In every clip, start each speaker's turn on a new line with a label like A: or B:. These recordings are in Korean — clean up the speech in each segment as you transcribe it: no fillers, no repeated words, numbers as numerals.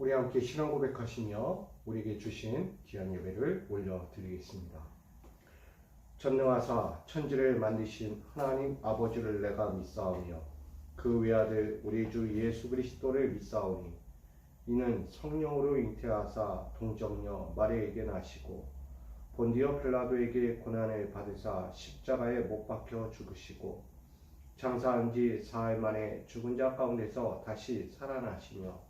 A: 우리 함께 신앙 고백하시며 우리에게 주신 귀한 예배를 올려드리겠습니다. 전능하사 천지를 만드신 하나님 아버지를 내가 믿사오며 그 외아들 우리 주 예수 그리스도를 믿사오니 이는 성령으로 잉태하사 동정녀 마리아에게 나시고 본디오 빌라도에게 고난을 받으사 십자가에 못 박혀 죽으시고 장사한 지 사흘 만에 죽은 자 가운데서 다시 살아나시며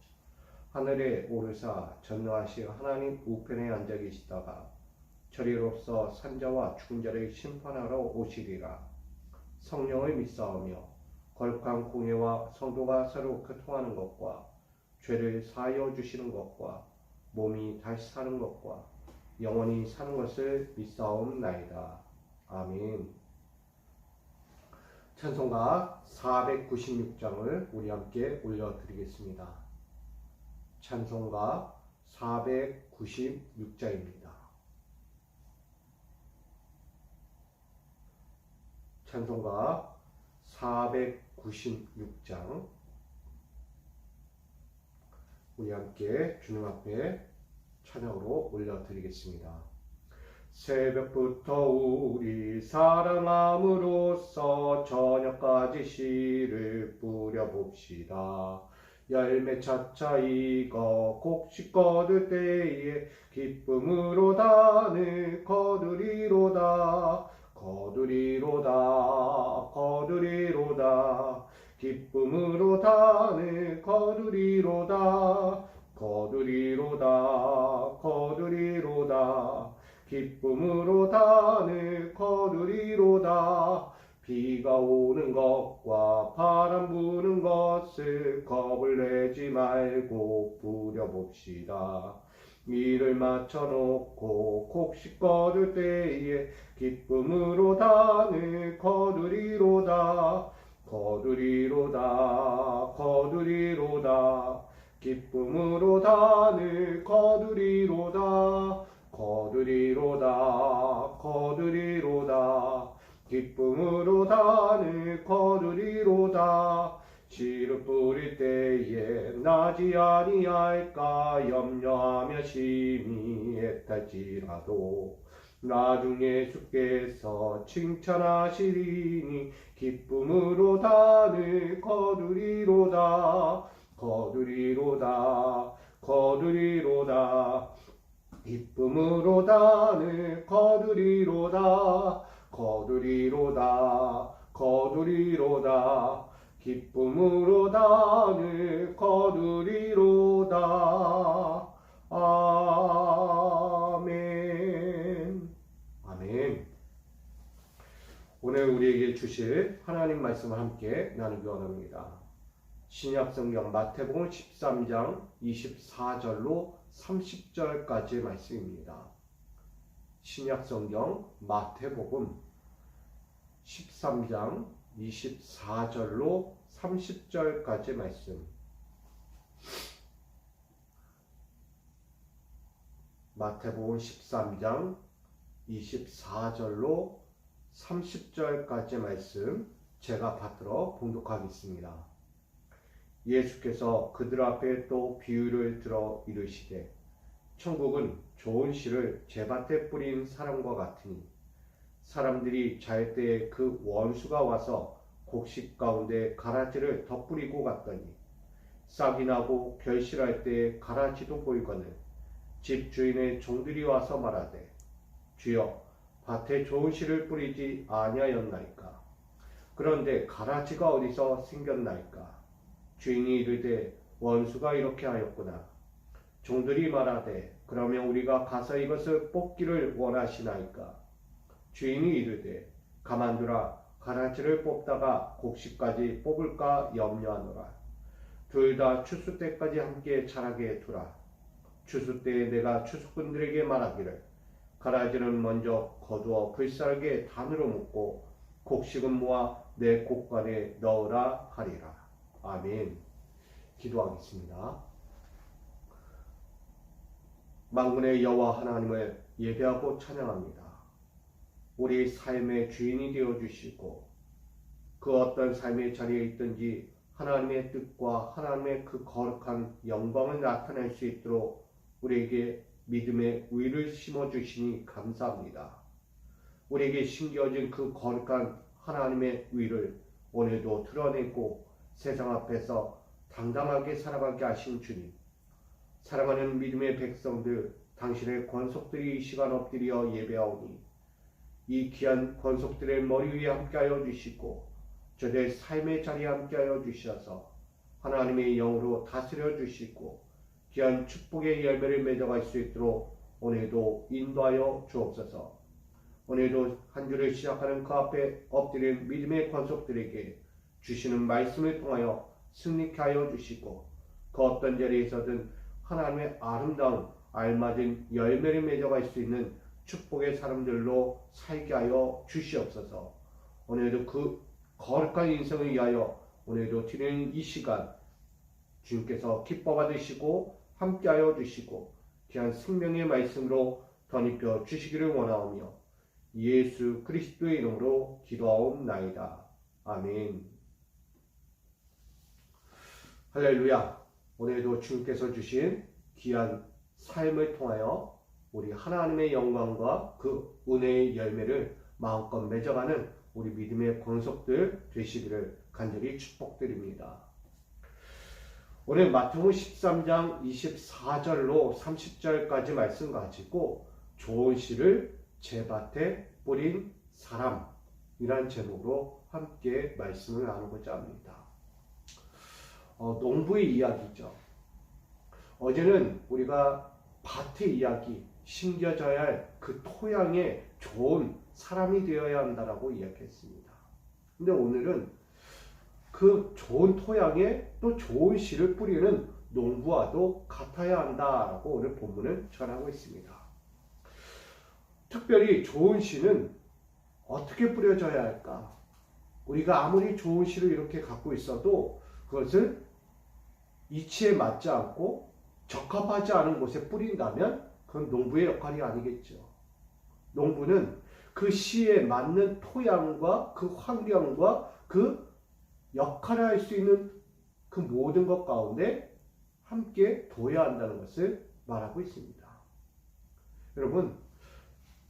A: 하늘에 오르사 전능하신 하나님 우편에 앉아 계시다가 저리로서 산자와 죽은 자를 심판하러 오시리라. 성령을 믿사오며 거룩한 공예와 성도가 서로 교통하는 것과 죄를 사하여 주시는 것과 몸이 다시 사는 것과 영원히 사는 것을 믿사옵나이다. 아멘. 찬송가 496장을 우리 함께 올려드리겠습니다. 찬송가 496장입니다. 찬송가 496장 우리 함께 주님 앞에 찬양으로 올려드리겠습니다. 새벽부터 우리 사랑함으로써 저녁까지 씨를 뿌려봅시다. 열매 차차 익어 곡식 거둘 때에 기쁨으로 단을 거두리로다. 거두리로다. 거두리로다. 기쁨으로 단을 거두리로다. 거두리로다. 거두리로다. 기쁨으로 단을 거두리로다. 비가 오는 것과 바람 부는 것을 겁을 내지 말고 뿌려봅시다. 일을 마쳐놓고 곡식 거둘 때에 기쁨으로 단을 거두리로다. 거두리로다. 거두리로다. 기쁨으로 단을 거두리로다. 거두리로다. 거두리로다. 기쁨으로 단을 거두리로다. 씨를 뿌릴 때에 나지 아니할까 염려하며 심히 애탈지라도 나중에 주께서 칭찬하시리니 기쁨으로 단을 거두리로다. 거두리로다. 거두리로다. 기쁨으로 단을 거두리로다. 거두리로다. 거두리로다. 기쁨으로 단을 거두리로다. 아멘. 아멘. 오늘 우리에게 주실 하나님 말씀을 함께 나누기 원합니다. 신약성경 마태복음 13장 24절로 30절까지의 말씀입니다. 신약성경 마태복음 13장 24절로 30절까지 말씀. 마태복음 13장 24절로 30절까지 말씀 제가 받들어 봉독하겠습니다. 예수께서 그들 앞에 또 비유를 들어 이르시되 천국은 좋은 씨를 제밭에 뿌린 사람과 같으니 사람들이 잘 때에 그 원수가 와서 곡식 가운데 가라지를 덧뿌리고 갔더니 싹이 나고 결실할 때에 가라지도 보이거늘 집 주인의 종들이 와서 말하되 주여 밭에 좋은 씨를 뿌리지 아니하였나이까. 그런데 가라지가 어디서 생겼나이까. 주인이 이르되 원수가 이렇게 하였구나. 종들이 말하되 그러면 우리가 가서 이것을 뽑기를 원하시나이까. 주인이 이르되 가만두라. 가라지를 뽑다가 곡식까지 뽑을까 염려하노라. 둘 다 추수 때까지 함께 자라게 두라. 추수 때에 내가 추수꾼들에게 말하기를 가라지는 먼저 거두어 불살게 단으로 묶고 곡식은 모아 내 곡간에 넣으라 하리라. 아멘. 기도하겠습니다. 만군의 여호와 하나님을 예배하고 찬양합니다. 우리 삶의 주인이 되어주시고 그 어떤 삶의 자리에 있든지 하나님의 뜻과 하나님의 그 거룩한 영광을 나타낼 수 있도록 우리에게 믿음의 의를 심어주시니 감사합니다. 우리에게 심겨진 그 거룩한 하나님의 의를 오늘도 드러내고 세상 앞에서 당당하게 살아가게 하신 주님, 사랑하는 믿음의 백성들, 당신의 권속들이 이 시간 엎드려 예배하오니 이 귀한 권속들의 머리 위에 함께하여 주시고 저들의 삶의 자리에 함께하여 주셔서 하나님의 영으로 다스려 주시고 귀한 축복의 열매를 맺어갈 수 있도록 오늘도 인도하여 주옵소서. 오늘도 한 주를 시작하는 그 앞에 엎드린 믿음의 권속들에게 주시는 말씀을 통하여 승리케 하여 주시고 그 어떤 자리에서든 하나님의 아름다운 알맞은 열매를 맺어갈 수 있는 축복의 사람들로 살게 하여 주시옵소서. 오늘도 그 거룩한 인생을 위하여 오늘도 드리는 이 시간 주님께서 기뻐 받으시고 함께하여 주시고 귀한 생명의 말씀으로 덧입혀 주시기를 원하오며 예수 그리스도의 이름으로 기도하옵나이다. 아멘. 할렐루야. 오늘도 주님께서 주신 귀한 삶을 통하여 우리 하나님의 영광과 그 은혜의 열매를 마음껏 맺어가는 우리 믿음의 권속들 되시기를 간절히 축복드립니다. 오늘 마태복음 13장 24절로 30절까지 말씀 가지고 좋은 씨를 제밭에 뿌린 사람이란 제목으로 함께 말씀을 나누고자 합니다. 농부의 이야기죠. 어제는 우리가 밭의 이야기, 심겨져야 할 그 토양에 좋은 사람이 되어야 한다라고 이야기했습니다. 근데 오늘은 그 좋은 토양에 또 좋은 씨를 뿌리는 농부와도 같아야 한다라고 오늘 본문을 전하고 있습니다. 특별히 좋은 씨는 어떻게 뿌려져야 할까? 우리가 아무리 좋은 씨를 이렇게 갖고 있어도 그것을 이치에 맞지 않고 적합하지 않은 곳에 뿌린다면 그건 농부의 역할이 아니겠죠. 농부는 그 씨에 맞는 토양과 그 환경과 그 역할을 할 수 있는 그 모든 것 가운데 함께 둬야 한다는 것을 말하고 있습니다. 여러분,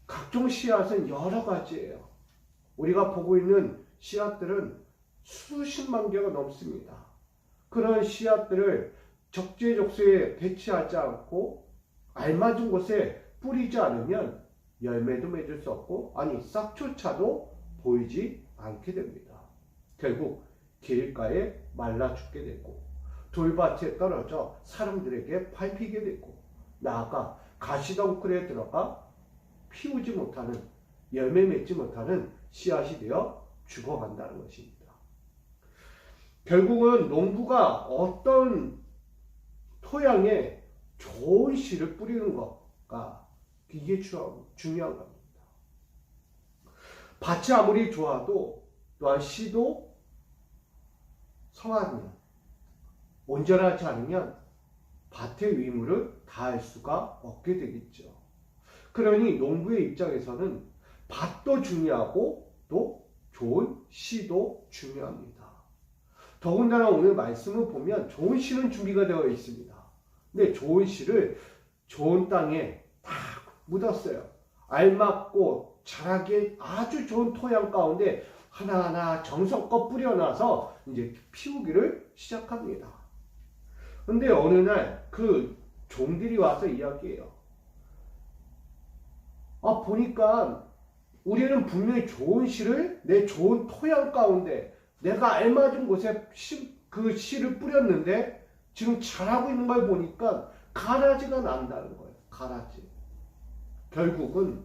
A: 각종 씨앗은 여러 가지예요. 우리가 보고 있는 씨앗들은 수십만 개가 넘습니다. 그런 씨앗들을 적재적소에 배치하지 않고 알맞은 곳에 뿌리지 않으면 열매도 맺을 수 없고 싹조차도 보이지 않게 됩니다. 결국 길가에 말라 죽게 되고 돌밭에 떨어져 사람들에게 밟히게 되고 나아가 가시덩굴에 들어가 피우지 못하는 열매 맺지 못하는 씨앗이 되어 죽어간다는 것입니다. 결국은 농부가 어떤 토양에 좋은 씨를 뿌리는 것가 이게 중요한 겁니다. 밭이 아무리 좋아도 또한 씨도 성하면 온전하지 않으면 밭의 의무를 다할 수가 없게 되겠죠. 그러니 농부의 입장에서는 밭도 중요하고 또 좋은 씨도 중요합니다. 더군다나 오늘 말씀을 보면 좋은 씨는 준비가 되어 있습니다. 근데 좋은 씨를 좋은 땅에 딱 묻었어요. 알맞고 자라기에 아주 좋은 토양 가운데 하나하나 정성껏 뿌려놔서 이제 피우기를 시작합니다. 근데 어느 날 그 종들이 와서 이야기해요. 보니까 우리는 분명히 좋은 씨를 내 좋은 토양 가운데 내가 알맞은 곳에 그 씨를 뿌렸는데 지금 자라고 있는 걸 보니까 가라지가 난다는 거예요. 가라지. 결국은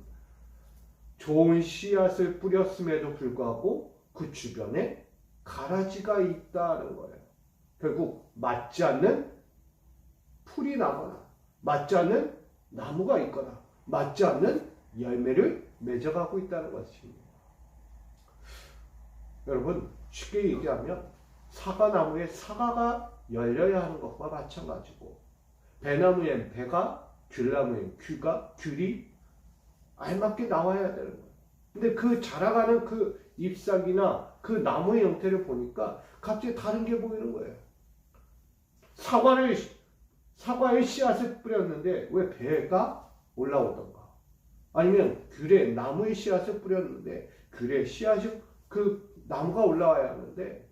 A: 좋은 씨앗을 뿌렸음에도 불구하고 그 주변에 가라지가 있다는 거예요. 결국 맞지 않는 풀이 나거나 맞지 않는 나무가 있거나 맞지 않는 열매를 맺어가고 있다는 것입니다. 여러분, 쉽게 얘기하면 사과나무에 사과가 열려야 하는 것과 마찬가지고 배나무엔 배가, 귤나무엔 귤이 알맞게 나와야 되는 거예요. 근데 그 자라가는 그 잎사귀나 그 나무의 형태를 보니까 갑자기 다른 게 보이는 거예요. 사과의 씨앗을 뿌렸는데 왜 배가 올라오던가? 아니면 귤에 나무의 씨앗을 뿌렸는데 귤에 씨앗이 그 나무가 올라와야 하는데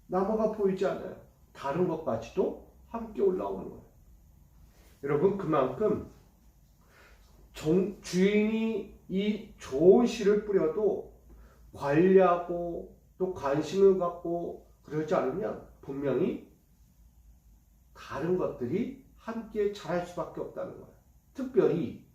A: 나무가 보이지 않아요. 다른 것까지도 함께 올라오는 거예요. 여러분, 그만큼 주인이 이 좋은 씨를 뿌려도 관리하고 또 관심을 갖고 그러지 않으면 분명히 다른 것들이 함께 자랄 수밖에 없다는 거예요. 특별히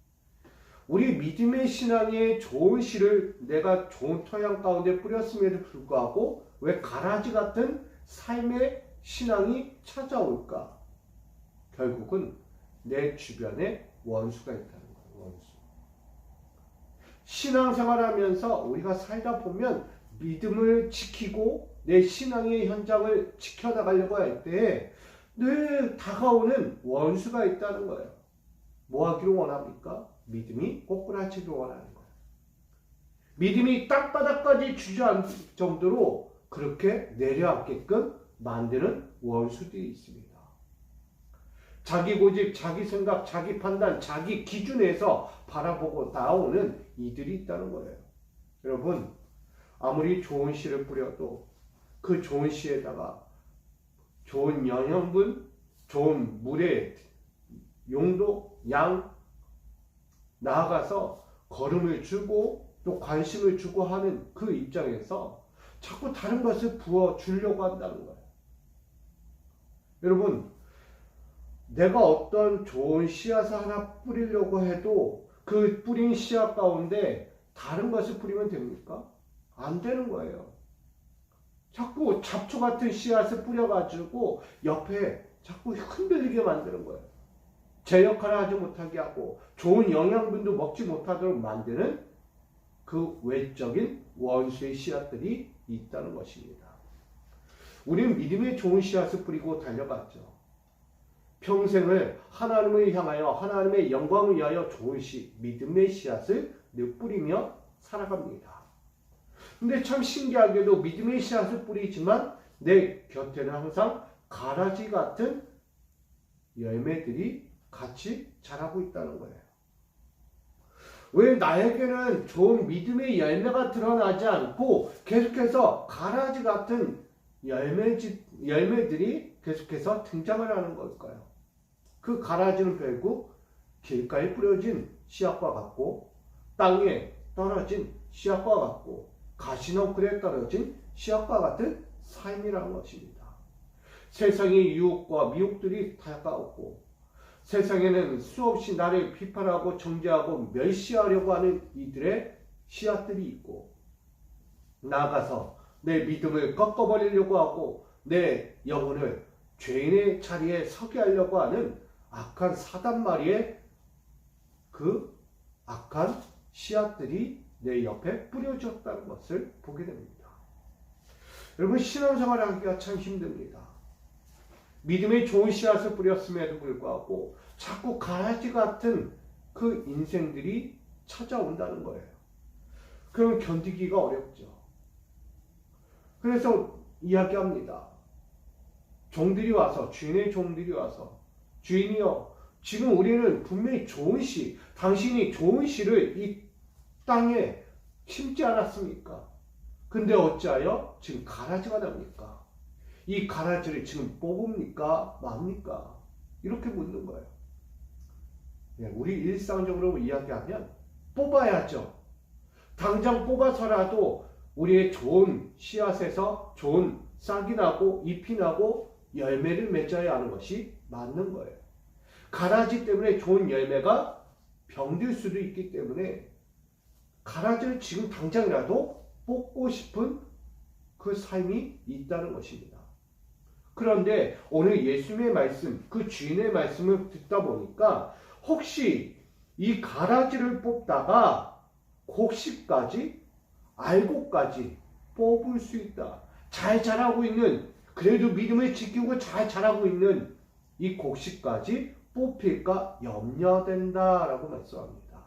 A: 우리 믿음의 신앙의 좋은 씨를 내가 좋은 토양 가운데 뿌렸음에도 불구하고 왜 가라지 같은 삶의 신앙이 찾아올까? 결국은 내 주변에 원수가 있다는 거예요. 원수. 신앙생활하면서 우리가 살다 보면 믿음을 지키고 내 신앙의 현장을 지켜나가려고 할 때 늘 다가오는 원수가 있다는 거예요. 뭐 하기를 원합니까? 믿음이 꼬꾸라지기를 원하는 거예요. 믿음이 땅바닥까지 주저앉을 정도로 그렇게 내려앉게끔 만드는 원수들이 있습니다. 자기 고집, 자기 생각, 자기 판단, 자기 기준에서 바라보고 나오는 이들이 있다는 거예요. 여러분, 아무리 좋은 씨를 뿌려도 그 좋은 씨에다가 좋은 영양분, 좋은 물의 용도, 양, 나아가서 거름을 주고 또 관심을 주고 하는 그 입장에서 자꾸 다른 것을 부어주려고 한다는 거예요. 여러분, 내가 어떤 좋은 씨앗을 하나 뿌리려고 해도 그 뿌린 씨앗 가운데 다른 것을 뿌리면 됩니까? 안 되는 거예요. 자꾸 잡초 같은 씨앗을 뿌려가지고 옆에 자꾸 흔들리게 만드는 거예요. 제 역할을 하지 못하게 하고 좋은 영양분도 먹지 못하도록 만드는 그 외적인 원수의 씨앗들이 있다는 것입니다. 우리는 믿음의 좋은 씨앗을 뿌리고 달려갔죠. 평생을 하나님을 향하여 하나님의 영광을 위하여 좋은 믿음의 씨앗을 늘 뿌리며 살아갑니다. 근데 참 신기하게도 믿음의 씨앗을 뿌리지만 내 곁에는 항상 가라지 같은 열매들이 같이 자라고 있다는 거예요. 왜 나에게는 좋은 믿음의 열매가 드러나지 않고 계속해서 가라지 같은 열매들이 계속해서 등장을 하는 걸까요? 그 가라지는 결국 길가에 뿌려진 씨앗과 같고 땅에 떨어진 씨앗과 같고 가시덩굴에 떨어진 씨앗과 같은 삶이라는 것입니다. 세상의 유혹과 미혹들이 다가오고 세상에는 수없이 나를 비판하고 정죄하고 멸시하려고 하는 이들의 씨앗들이 있고 나아가서 내 믿음을 꺾어버리려고 하고 내 영혼을 죄인의 자리에 서게 하려고 하는 악한 사단마리의 그 악한 씨앗들이 내 옆에 뿌려졌다는 것을 보게 됩니다. 여러분, 신앙생활을 하기가 참 힘듭니다. 믿음의 좋은 씨앗을 뿌렸음에도 불구하고 자꾸 가라지 같은 그 인생들이 찾아온다는 거예요. 그럼 견디기가 어렵죠. 그래서 이야기합니다. 종들이 와서, 주인의 종들이 와서, 주인이여, 지금 우리는 분명히 좋은 씨, 당신이 좋은 씨를 이 땅에 심지 않았습니까? 근데 어찌하여 지금 가라지가 납니까? 이 가라지를 지금 뽑습니까? 맙니까? 이렇게 묻는 거예요. 우리 일상적으로 이야기하면 뽑아야죠. 당장 뽑아서라도 우리의 좋은 씨앗에서 좋은 싹이 나고 잎이 나고 열매를 맺어야 하는 것이 맞는 거예요. 가라지 때문에 좋은 열매가 병들 수도 있기 때문에 가라지를 지금 당장이라도 뽑고 싶은 그 삶이 있다는 것입니다. 그런데 오늘 예수님의 말씀, 그 주인의 말씀을 듣다 보니까 혹시 이 가라지를 뽑다가 곡식까지 알곡까지 뽑을 수 있다. 잘 자라고 있는, 그래도 믿음을 지키고 잘 자라고 있는 이 곡식까지 뽑힐까 염려된다라고 말씀합니다.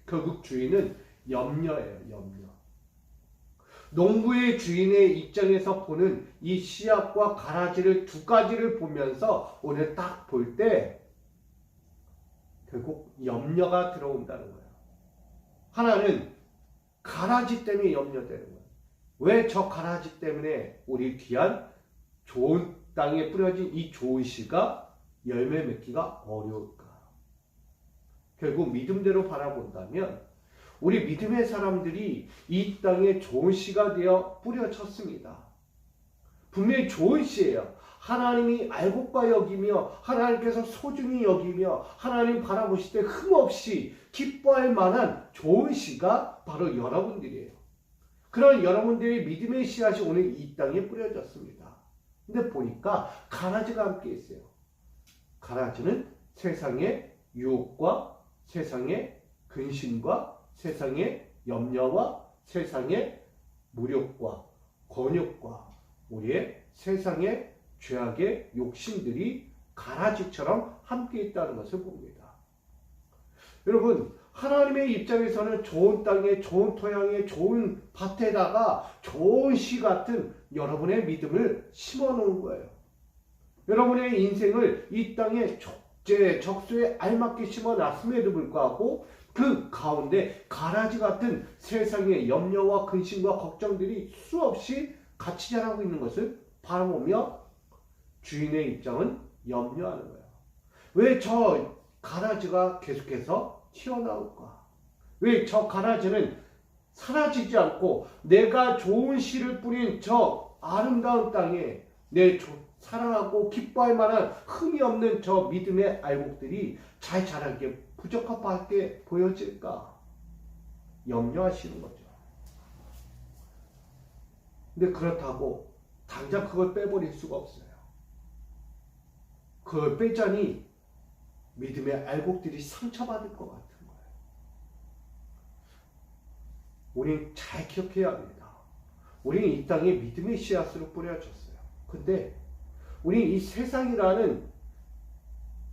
A: 결국 주인은 염려예요. 염려. 농부의 주인의 입장에서 보는 이 씨앗과 가라지를 두 가지를 보면서 오늘 딱 볼 때 결국 염려가 들어온다는 거예요. 하나는 가라지 때문에 염려되는 거예요. 왜 저 가라지 때문에 우리 귀한 좋은 땅에 뿌려진 이 좋은 씨가 열매 맺기가 어려울까? 결국 믿음대로 바라본다면 우리 믿음의 사람들이 이 땅에 좋은 씨가 되어 뿌려졌습니다. 분명히 좋은 씨예요. 하나님이 알곡과 여기며 하나님께서 소중히 여기며 하나님 바라보실 때 흠없이 기뻐할 만한 좋은 씨가 바로 여러분들이에요. 그런 여러분들의 믿음의 씨앗이 오늘 이 땅에 뿌려졌습니다. 근데 보니까 가라지가 함께 있어요. 가라지는 세상의 유혹과 세상의 근심과 세상의 염려와 세상의 무력과 권욕과 우리의 세상의 죄악의 욕심들이 가라지처럼 함께 있다는 것을 봅니다. 여러분, 하나님의 입장에서는 좋은 땅에 좋은 토양에 좋은 밭에다가 좋은 씨 같은 여러분의 믿음을 심어 놓은 거예요. 여러분의 인생을 이 땅에 적재 적소에 알맞게 심어 놨음에도 불구하고 그 가운데 가라지 같은 세상의 염려와 근심과 걱정들이 수없이 같이 자라고 있는 것을 바라보며 주인의 입장은 염려하는 거예요. 왜 저 가라지가 계속해서 튀어나올까? 왜 저 가라지는 사라지지 않고 내가 좋은 씨를 뿌린 저 아름다운 땅에 내 사랑하고 기뻐할 만한 흠이 없는 저 믿음의 알곡들이 잘 자라게 부적합하게 보여질까? 염려하시는 거죠. 근데 그렇다고 당장 그걸 빼버릴 수가 없어요. 그걸 빼자니 믿음의 알곡들이 상처받을 것 같은 거예요. 우린 잘 기억해야 합니다. 우리는 이 땅에 믿음의 씨앗으로 뿌려졌어요. 근데 우리 이 세상이라는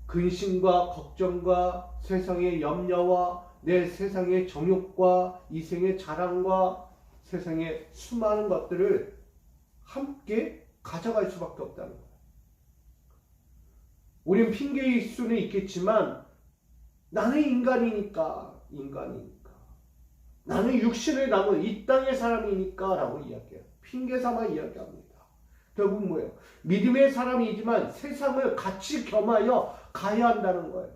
A: 근심과 걱정과 세상의 염려와 내 세상의 정욕과 이생의 자랑과 세상의 수많은 것들을 함께 가져갈 수밖에 없다는 거예요. 우린 핑계일 수는 있겠지만 나는 인간이니까 나는 육신에 남은 이 땅의 사람이니까 라고 이야기해요. 핑계 삼아 이야기합니다. 결국 뭐예요? 믿음의 사람이지만 세상을 같이 겸하여 가야 한다는 거예요.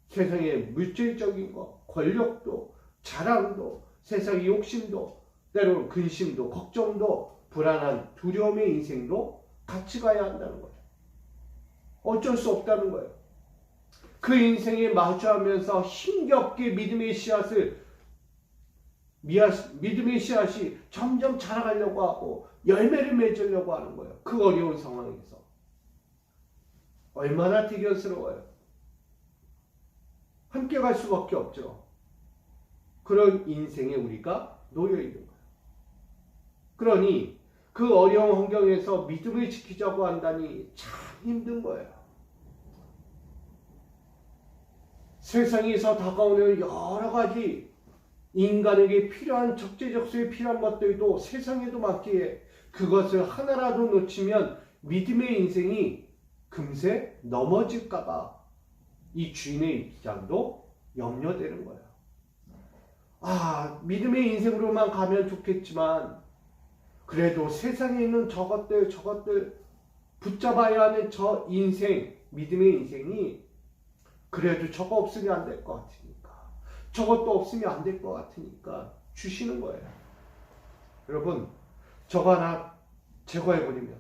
A: 세상의 물질적인 것, 권력도, 자랑도, 세상의 욕심도, 때로는 근심도, 걱정도, 불안한 두려움의 인생도 같이 가야 한다는 거죠. 어쩔 수 없다는 거예요. 그 인생에 마주하면서 힘겹게 믿음의 씨앗이 점점 자라가려고 하고 열매를 맺으려고 하는 거예요. 그 어려운 상황에서. 얼마나 대견스러워요. 함께 갈 수밖에 없죠. 그런 인생에 우리가 놓여 있는 거예요. 그러니 그 어려운 환경에서 믿음을 지키자고 한다니 참 힘든 거예요. 세상에서 다가오는 여러 가지 인간에게 필요한 적재적소에 필요한 것들도 세상에도 많기에 그것을 하나라도 놓치면 믿음의 인생이 금세 넘어질까봐 이 주인의 입장도 염려되는 거예요. 믿음의 인생으로만 가면 좋겠지만 그래도 세상에 있는 저것들 붙잡아야 하는 저 인생, 믿음의 인생이 그래도 저거 없으면 안 될 것 같으니까 저것도 없으면 안 될 것 같으니까 주시는 거예요. 여러분, 저거 하나 제거해버리면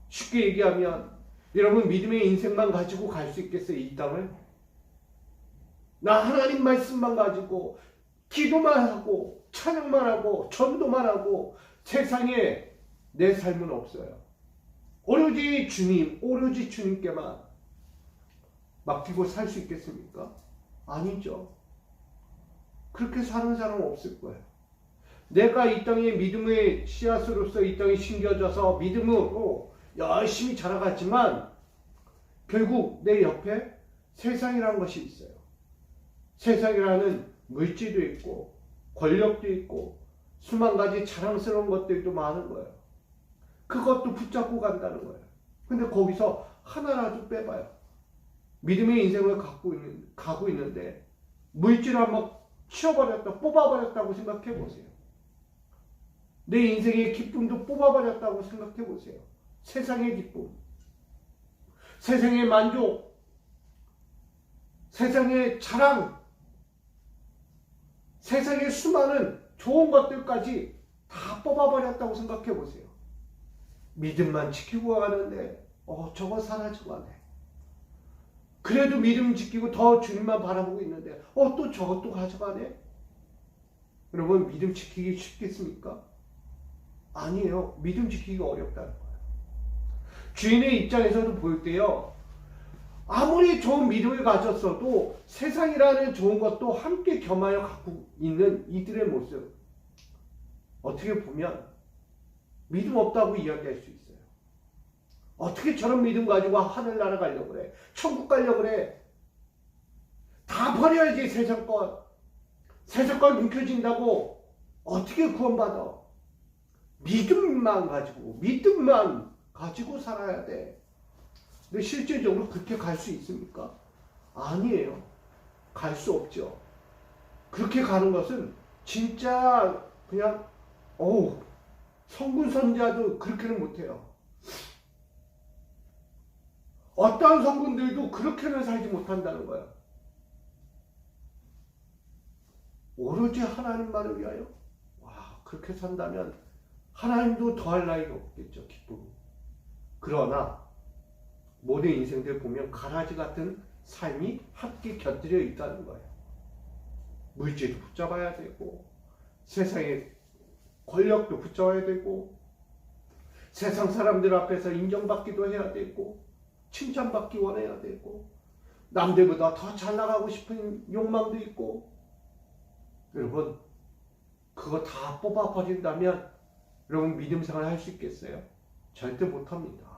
A: 쉽게 얘기하면 여러분 믿음의 인생만 가지고 갈 수 있겠어요? 이 땅을? 나 하나님 말씀만 가지고 기도만 하고 찬양만 하고 전도만 하고 세상에 내 삶은 없어요. 오로지 주님께만 맡기고 살 수 있겠습니까? 아니죠. 그렇게 사는 사람은 없을 거예요. 내가 이 땅에 믿음의 씨앗으로서 이 땅에 심겨져서 믿음으로 열심히 자라갔지만 결국 내 옆에 세상이라는 것이 있어요. 세상이라는 물질도 있고 권력도 있고 수만 가지 자랑스러운 것들도 많은 거예요. 그것도 붙잡고 간다는 거예요. 근데 거기서 하나라도 빼봐요. 믿음의 인생을 가고 있는데 물질을 한번 치워버렸다, 뽑아버렸다고 생각해 보세요. 내 인생의 기쁨도 뽑아버렸다고 생각해 보세요. 세상의 기쁨, 세상의 만족, 세상의 자랑, 세상의 수많은 좋은 것들까지 다 뽑아버렸다고 생각해 보세요. 믿음만 지키고 가는데 저거 사라져가네. 그래도 믿음 지키고 더 주님만 바라보고 있는데 또 저것도 가져가네. 여러분, 믿음 지키기 쉽겠습니까? 아니에요. 믿음 지키기가 어렵다는 거예요. 주인의 입장에서도 볼 때요, 아무리 좋은 믿음을 가졌어도 세상이라는 좋은 것도 함께 겸하여 갖고 있는 이들의 모습, 어떻게 보면 믿음 없다고 이야기할 수 있어요. 어떻게 저런 믿음 가지고 하늘나라 가려고 그래? 천국 가려고 그래? 다 버려야지. 세상 것 움켜진다고 어떻게 구원받아? 믿음만 가지고 살아야 돼. 근데 실질적으로 그렇게 갈 수 있습니까? 아니에요. 갈 수 없죠. 그렇게 가는 것은 진짜 그냥 성군 선자도 그렇게는 못해요. 어떠한 성군들도 그렇게는 살지 못한다는 거예요. 오로지 하나님만을 위하여? 그렇게 산다면 하나님도 더할 나위가 없겠죠. 기쁨. 그러나 모든 인생들 보면 가라지 같은 삶이 함께 곁들여 있다는 거예요. 물질도 붙잡아야 되고, 세상의 권력도 붙잡아야 되고, 세상 사람들 앞에서 인정받기도 해야 되고, 칭찬받기 원해야 되고, 남들보다 더 잘 나가고 싶은 욕망도 있고. 여러분, 그거 다 뽑아버린다면 여러분 믿음 생활 할 수 있겠어요? 절대 못합니다.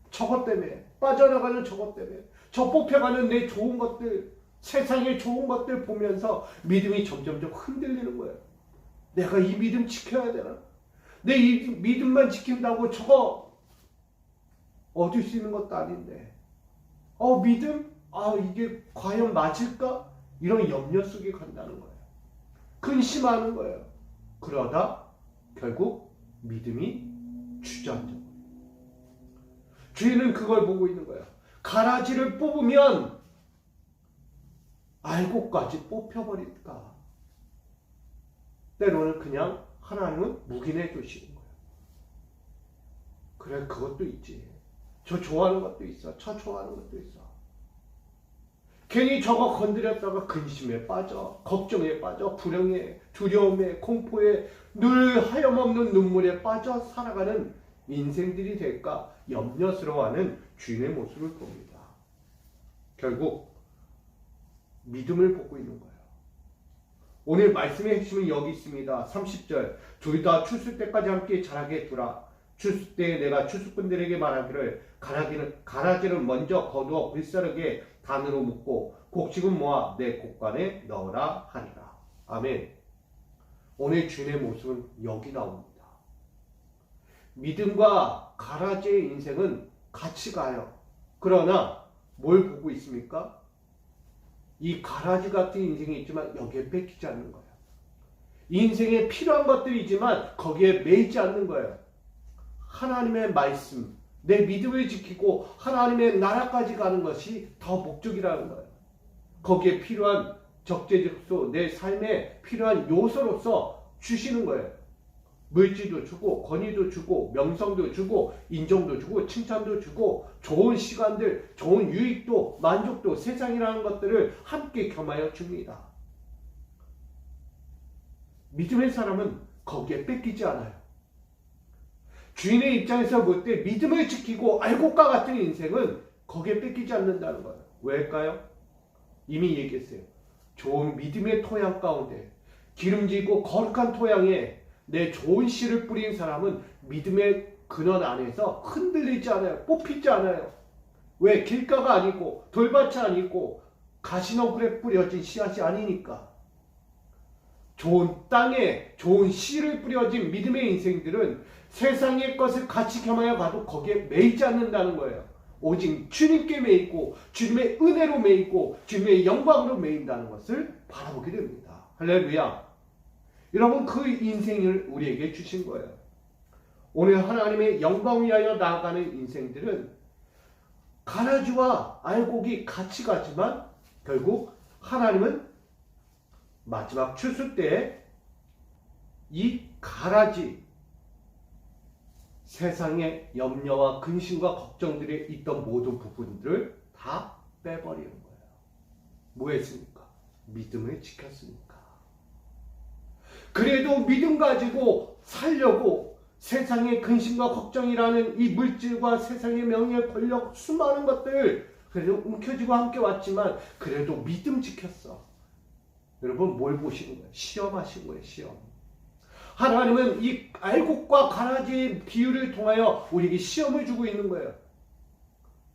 A: 저것 때문에, 빠져나가는 저것 때문에, 저 뽑혀가는 내 좋은 것들, 세상의 좋은 것들 보면서 믿음이 점점점 흔들리는 거예요. 내가 이 믿음 지켜야 되나? 내 이 믿음만 지킨다고 저거 얻을 수 있는 것도 아닌데, 믿음? 이게 과연 맞을까? 이런 염려 속에 간다는 거예요. 근심하는 거예요. 그러다 결국 믿음이 주저앉아. 주인은 그걸 보고 있는 거예요. 가라지를 뽑으면 알곡까지 뽑혀버릴까? 때로는 그냥 하나님은 묵인해 주시는 거예요. 그래, 그것도 있지. 저 좋아하는 것도 있어. 저 좋아하는 것도 있어. 괜히 저거 건드렸다가 근심에 빠져, 걱정에 빠져, 불행에, 두려움에, 공포에, 늘 하염없는 눈물에 빠져 살아가는 인생들이 될까 염려스러워하는 주인의 모습을 봅니다. 결국 믿음을 보고 있는 거예요. 오늘 말씀의 핵심은 여기 있습니다. 30절, 둘 다 추수 때까지 함께 자라게 두라. 추수 때에 내가 추수꾼들에게 말하기를 가라지는 먼저 거두어 불사르게 단으로 묶고 곡식은 모아 내 곡간에 넣으라 하리라. 아멘. 오늘 주님의 모습은 여기 나옵니다. 믿음과 가라지의 인생은 같이 가요. 그러나 뭘 보고 있습니까? 이 가라지 같은 인생이 있지만 여기에 뺏기지 않는 거예요. 인생에 필요한 것들이지만 거기에 매이지 않는 거예요. 하나님의 말씀, 내 믿음을 지키고 하나님의 나라까지 가는 것이 더 목적이라는 거예요. 거기에 필요한 적재적소, 내 삶에 필요한 요소로서 주시는 거예요. 물질도 주고, 권위도 주고, 명성도 주고, 인정도 주고, 칭찬도 주고, 좋은 시간들, 좋은 유익도, 만족도, 세상이라는 것들을 함께 겸하여 줍니다. 믿음의 사람은 거기에 뺏기지 않아요. 주인의 입장에서 볼 때 믿음을 지키고 알곡과 같은 인생은 거기에 뺏기지 않는다는 거예요. 왜일까요? 이미 얘기했어요. 좋은 믿음의 토양 가운데 기름지고 거룩한 토양에 내 좋은 씨를 뿌린 사람은 믿음의 근원 안에서 흔들리지 않아요. 뽑히지 않아요. 왜? 길가가 아니고 돌밭이 아니고 가시너굴에 뿌려진 씨앗이 아니니까. 좋은 땅에 좋은 씨를 뿌려진 믿음의 인생들은 세상의 것을 같이 겸하여 가도 거기에 매이지 않는다는 거예요. 오직 주님께 매이고 주님의 은혜로 매이고 주님의 영광으로 매인다는 것을 바라보게 됩니다. 할렐루야. 여러분, 그 인생을 우리에게 주신 거예요. 오늘 하나님의 영광 위하여 나아가는 인생들은 가라지와 알곡이 같이 가지만 결국 하나님은 마지막 추수 때에 이 가라지, 세상의 염려와 근심과 걱정들이 있던 모든 부분들을 다 빼버리는 거예요. 뭐 했습니까? 믿음을 지켰으니까. 그래도 믿음 가지고 살려고 세상의 근심과 걱정이라는 이 물질과 세상의 명예, 권력, 수많은 것들 그래도 움켜쥐고 함께 왔지만 그래도 믿음 지켰어. 여러분, 뭘 보시는 거예요? 시험하신 거예요. 시험. 하나님은 이 알곡과 가라지의 비유를 통하여 우리에게 시험을 주고 있는 거예요.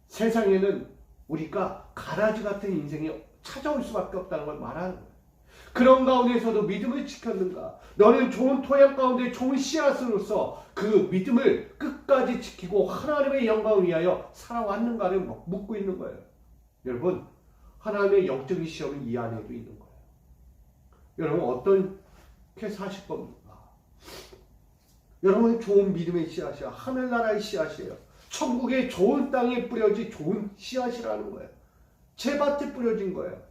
A: 세상에는 우리가 가라지 같은 인생이 찾아올 수밖에 없다는 걸 말하는 거예요. 그런 가운데서도 믿음을 지켰는가? 너는 좋은 토양 가운데 좋은 씨앗으로서 그 믿음을 끝까지 지키고 하나님의 영광을 위하여 살아왔는가를 묻고 있는 거예요. 여러분, 하나님의 영적인 시험은 이 안에도 있는 거예요. 여러분, 어떻게 사실 겁니까? 여러분, 좋은 믿음의 씨앗이야. 하늘나라의 씨앗이에요. 천국의 좋은 땅에 뿌려진 좋은 씨앗이라는 거예요. 제밭에 뿌려진 거예요.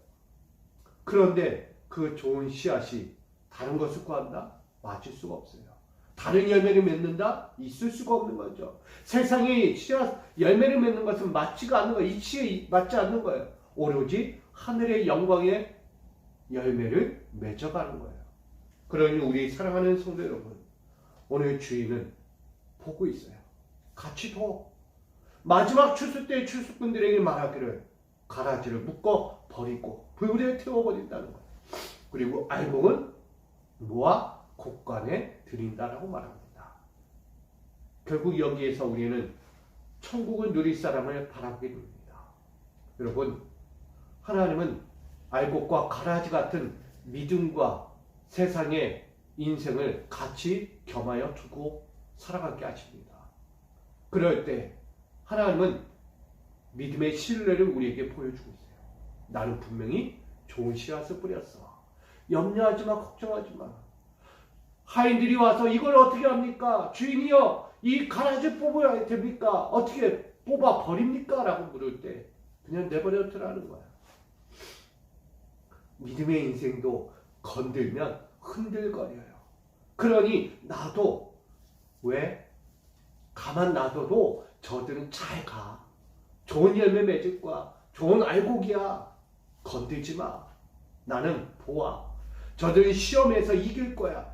A: 그런데 그 좋은 씨앗이 다른 것을 구한다? 맞을 수가 없어요. 다른 열매를 맺는다? 있을 수가 없는 거죠. 세상의 씨앗, 열매를 맺는 것은 맞지가 않는 거예요. 이치에 맞지 않는 거예요. 오로지 하늘의 영광의 열매를 맺어가는 거예요. 그러니 우리 사랑하는 성도 여러분, 오늘 주인은 보고 있어요. 같이 둬. 마지막 추수 때 추수꾼들에게 말하기를 가라지를 묶어 버리고 불에 태워버린다는 거예요. 그리고 알곡은 모아 곡간에 들인다라고 말합니다. 결국 여기에서 우리는 천국을 누릴 사람을 바라보게 됩니다. 여러분, 하나님은 알곡과 가라지 같은 믿음과 세상의 인생을 같이 겸하여 두고 살아가게 하십니다. 그럴 때 하나님은 믿음의 신뢰를 우리에게 보여주고 있어요. 나는 분명히 좋은 씨앗을 뿌렸어. 염려하지 마, 걱정하지 마. 하인들이 와서 이걸 어떻게 합니까? 주인이여, 이 가라지 뽑아야 됩니까? 어떻게 뽑아 버립니까? 라고 물을 때 그냥 내버려 두라는 거야. 믿음의 인생도 건들면 흔들거려요. 그러니 나도 왜 가만 놔둬도 저들은 잘 가. 좋은 열매 맺을 거야. 좋은 알곡이야. 건들지 마. 나는 보아. 저들은 시험에서 이길 거야.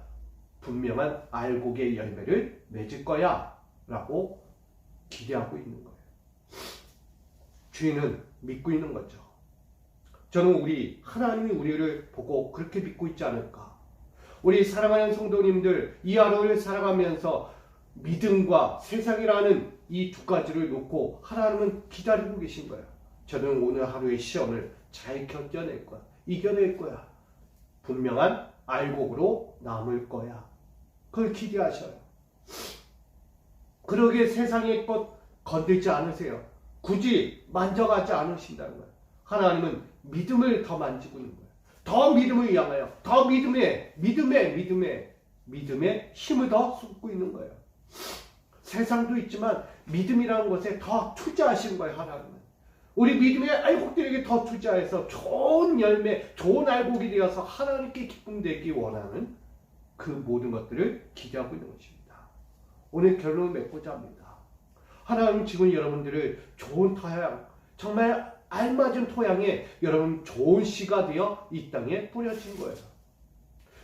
A: 분명한 알곡의 열매를 맺을 거야. 라고 기대하고 있는 거예요. 주인은 믿고 있는 거죠. 저는 하나님이 우리를 보고 그렇게 믿고 있지 않을까. 우리 사랑하는 성도님들, 이 하루를 살아가면서 믿음과 세상이라는 이 두 가지를 놓고 하나님은 기다리고 계신 거예요. 저는 오늘 하루의 시험을 잘 견뎌낼 거야. 이겨낼 거야. 분명한 알곡으로 남을 거야. 그걸 기대하셔요. 그러기에 세상의 것 건들지 않으세요. 굳이 만져가지 않으신다는 거예요. 하나님은 믿음을 더 만지고 있는 거예요. 더 믿음을 향하여, 더 믿음의 힘을 더 쏟고 있는 거예요. 세상도 있지만 믿음이라는 것에 더 투자하시는 거예요. 하나님은. 우리 믿음의 알곡들에게 더 투자해서 좋은 열매, 좋은 알곡이 되어서 하나님께 기쁨 되기 원하는 그 모든 것들을 기대하고 있는 것입니다. 오늘 결론을 맺고자 합니다. 하나님 지금 여러분들을 좋은 토양, 정말 알맞은 토양에 여러분 좋은 씨가 되어 이 땅에 뿌려진 거예요.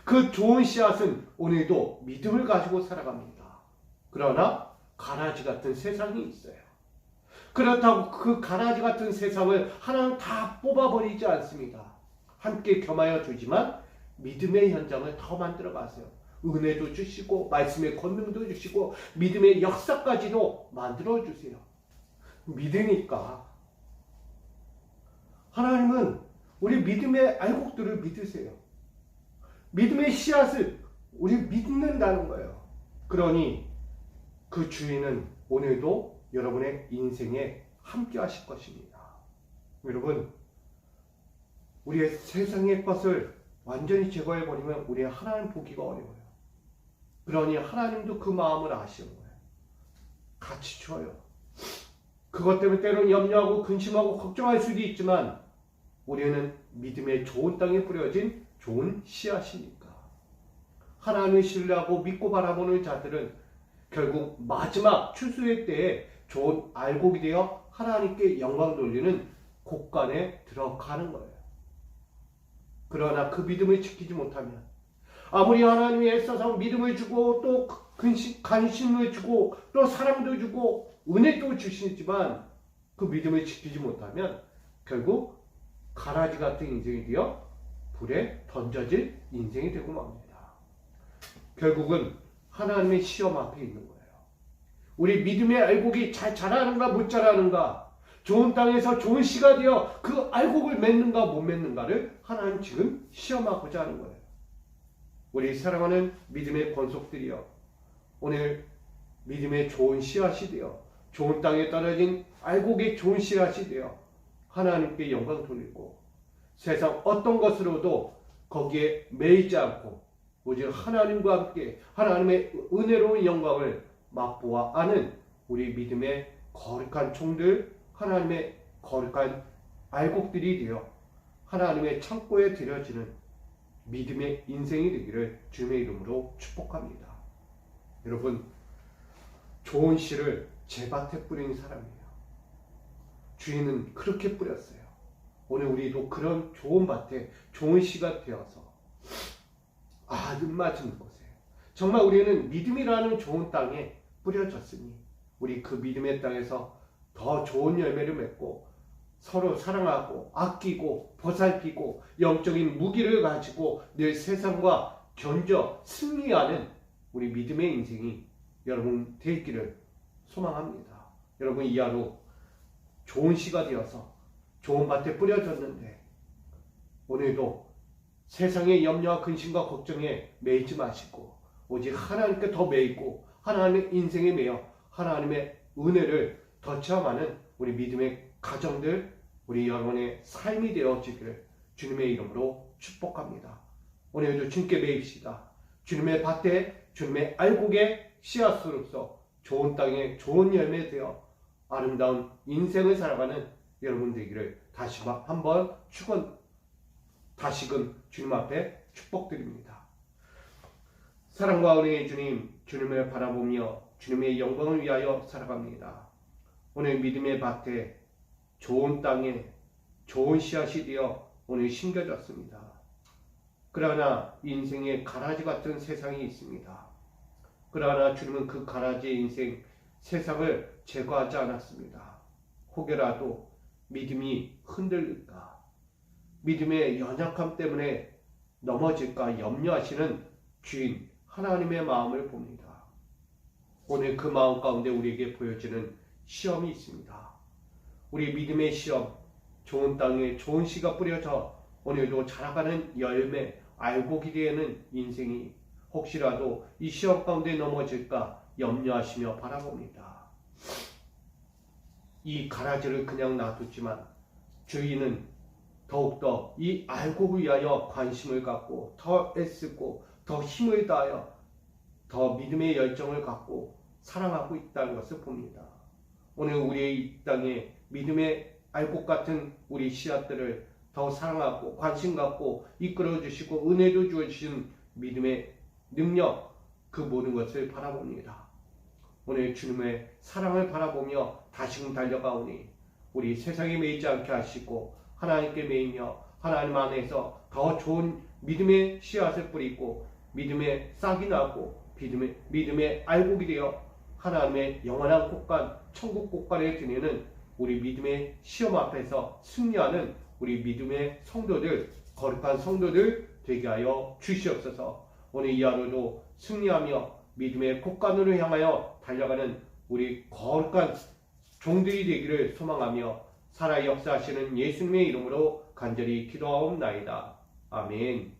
A: 그 좋은 씨앗은 오늘도 믿음을 가지고 살아갑니다. 그러나 가라지 같은 세상이 있어요. 그렇다고 그 가라지 같은 세상을 하나님 다 뽑아버리지 않습니다. 함께 겸하여 주지만 믿음의 현장을 더 만들어 가세요. 은혜도 주시고 말씀의 권능도 주시고 믿음의 역사까지도 만들어 주세요. 믿으니까 하나님은 우리 믿음의 알곡들을 믿으세요. 믿음의 씨앗을 우리 믿는다는 거예요. 그러니 그 주인은 오늘도 여러분의 인생에 함께 하실 것입니다. 여러분, 우리의 세상의 것을 완전히 제거해버리면 우리 하나님 보기가 어려워요. 그러니 하나님도 그 마음을 아시는 거예요. 같이 줘요. 그것 때문에 때로는 염려하고 근심하고 걱정할 수도 있지만 우리는 믿음의 좋은 땅에 뿌려진 좋은 씨앗이니까. 하나님을 신뢰하고 믿고 바라보는 자들은 결국 마지막 추수의 때에 좋은 알곡이 되어 하나님께 영광 돌리는 곳간에 들어가는 거예요. 그러나 그 믿음을 지키지 못하면 아무리 하나님이 애써서 믿음을 주고 또 관심을 주고 또 사랑도 주고 은혜도 주시지만 그 믿음을 지키지 못하면 결국 가라지 같은 인생이 되어 불에 던져질 인생이 되고 맙니다. 결국은 하나님의 시험 앞에 있는 거예요. 우리 믿음의 알곡이 잘 자라는가 못 자라는가, 좋은 땅에서 좋은 씨가 되어 그 알곡을 맺는가 못 맺는가를 하나님 지금 시험하고자 하는 거예요. 우리 사랑하는 믿음의 권속들이여, 오늘 믿음의 좋은 씨앗이 되어 좋은 땅에 떨어진 알곡의 좋은 씨앗이 되어 하나님께 영광 돌리고 세상 어떤 것으로도 거기에 매이지 않고 오직 하나님과 함께 하나님의 은혜로운 영광을 맛보아 아는 우리 믿음의 거룩한 종들, 하나님의 거룩한 알곡들이 되어 하나님의 창고에 들여지는 믿음의 인생이 되기를 주님의 이름으로 축복합니다. 여러분, 좋은 씨를 제 밭에 뿌린 사람이에요. 주인은 그렇게 뿌렸어요. 오늘 우리도 그런 좋은 밭에 좋은 씨가 되어서 눈맞은 곳에 정말 우리는 믿음이라는 좋은 땅에 뿌려졌으니 우리 그 믿음의 땅에서 더 좋은 열매를 맺고 서로 사랑하고 아끼고 보살피고 영적인 무기를 가지고 늘 세상과 견뎌 승리하는 우리 믿음의 인생이 여러분 되기를 소망합니다. 여러분, 이 하루 좋은 씨가 되어서 좋은 밭에 뿌려졌는데 오늘도 세상의 염려와 근심과 걱정에 매이지 마시고 오직 하나님께 더 매이고 하나님의 인생에 매여 하나님의 은혜를 더 체험하는 우리 믿음의 가정들, 우리 여러분의 삶이 되어지기를 주님의 이름으로 축복합니다. 오늘도 주님께 매입시다. 주님의 밭에 주님의 알곡의 씨앗으로서 좋은 땅에 좋은 열매 되어 아름다운 인생을 살아가는 여러분 되기를 다시 한번 다시금 주님 앞에 축복드립니다. 사랑과 은혜의 주님, 주님을 바라보며 주님의 영광을 위하여 살아갑니다. 오늘 믿음의 밭에 좋은 땅에 좋은 씨앗이 되어 오늘 심겨졌습니다. 그러나 인생에 가라지 같은 세상이 있습니다. 그러나 주님은 그 가라지의 인생, 세상을 제거하지 않았습니다. 혹여라도 믿음이 흔들릴까, 믿음의 연약함 때문에 넘어질까 염려하시는 주인 하나님의 마음을 봅니다. 오늘 그 마음 가운데 우리에게 보여지는 시험이 있습니다. 우리 믿음의 시험, 좋은 땅에 좋은 씨가 뿌려져 오늘도 자라가는 열매, 알곡이 되는 인생이 혹시라도 이 시험 가운데 넘어질까 염려하시며 바라봅니다. 이 가라지를 그냥 놔두지만 주인은 더욱더 이 알곡을 위하여 관심을 갖고 더 애쓰고 더 힘을 다하여 더 믿음의 열정을 갖고 사랑하고 있다는 것을 봅니다. 오늘 우리의 이 땅에 믿음의 알곡 같은 우리 씨앗들을 더 사랑하고 관심 갖고 이끌어 주시고 은혜도 주어주신 믿음의 능력, 그 모든 것을 바라봅니다. 오늘 주님의 사랑을 바라보며 다시금 달려가오니 우리 세상에 매이지 않게 하시고 하나님께 매이며 하나님 안에서 더 좋은 믿음의 씨앗을 뿌리고 믿음의 싹이 나고 믿음의 알곡이 되어 하나님의 영원한 곳간, 천국 곳간에 드리는 우리 믿음의 시험 앞에서 승리하는 우리 믿음의 성도들, 거룩한 성도들 되게 하여 주시옵소서. 오늘 이 하루도 승리하며 믿음의 곳간으로 향하여 달려가는 우리 거룩한 종들이 되기를 소망하며 살아 역사하시는 예수님의 이름으로 간절히 기도하옵나이다. 아멘.